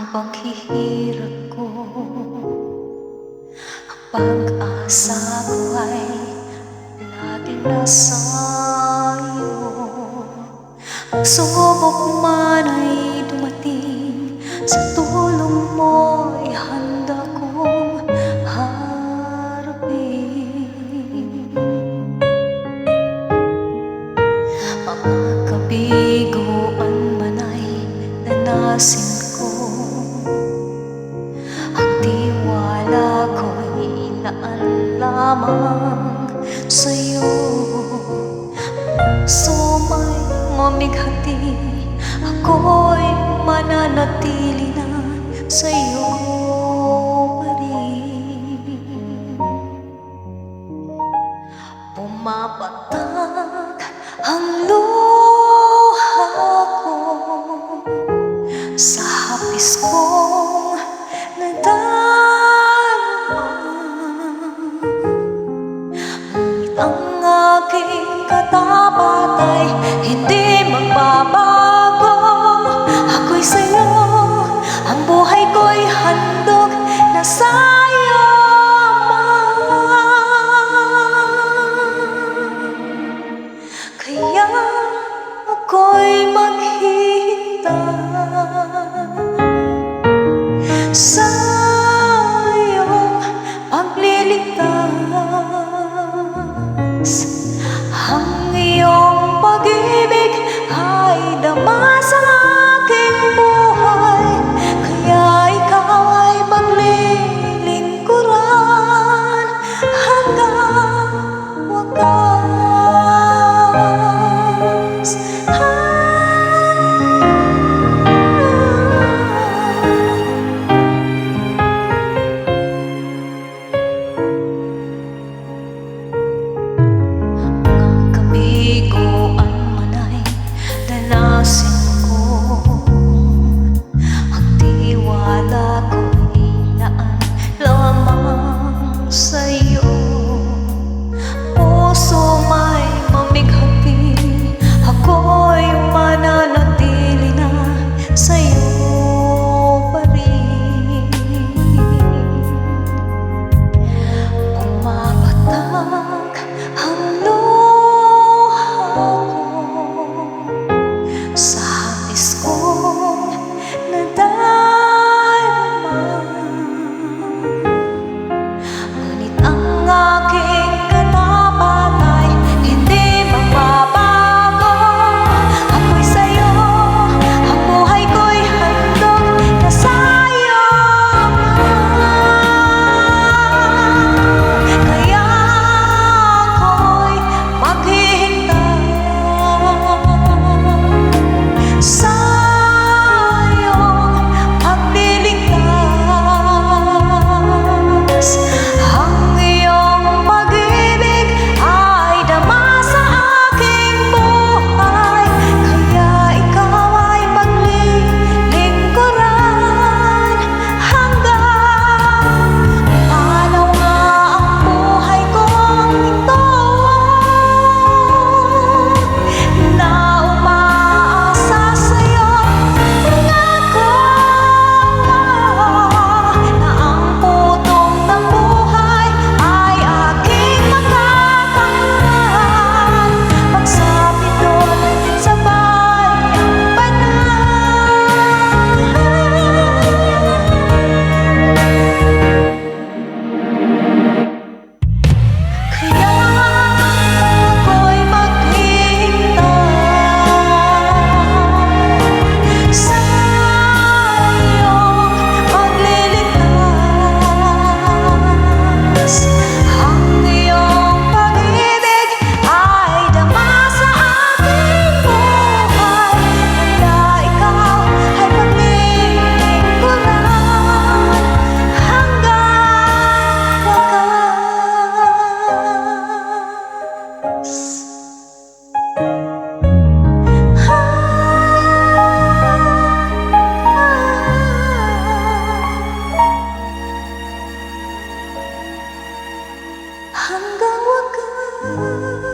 paghihirap ko, ang pag-asa ko ay laging nasa iyo. Ang sumubok man ay dumating, sa tulong mo ay handa kong harapin. Mga kabiguan man ay nanasin ko, ang tiwala ko'y inaan lamang sa'yo. Puso may mamighati, ako'y mananatili na sa'yo pa rin. Pumapatak ang luha ko sa hapis kong nadarama, ngunit ang aking katapat ay hindi magbabago. Ako'y sa'yo, ang buhay ko'y handog na sa'yo kaya ako'y maghihintay sa iyong pagliligtas. Ang iyong pag-ibig ay dama sa aking buhay, kaya ikaw ay paglilingkuran hanggang wakas. Kabiguan man ay danasin ko, ang tiwala ko'y inaan lamang sa'yo. Puso may mamighati, ako'y mananatili na sa'yo pa rin. Pumapatak ang sa hapis kong nadarama, ngunit ang aking katapat ay hindi magbabago. Ako'y sa'yo, ang buhay ko'y handog na sa'yo, kaya ako'y maghihintay sa iyong pagliligtas. Ang iyong pag-ibig ay dama sa aking buhay, kaya ikaw ay paglilingkuran hanggang panaw nga ang buhay kong ito na umaasa sa'yo. Pangako na ang putong ng buhay ay aking matatanggap. Pagsapit doon, sabay ang banal. Kaya ako'y maghihintay sa iyong pagliligtas. Ang iyong pag-ibig ay dama sa aking buhay, kaya ikaw ay paglilingkuran hanggang wakas. Hanggang wakas.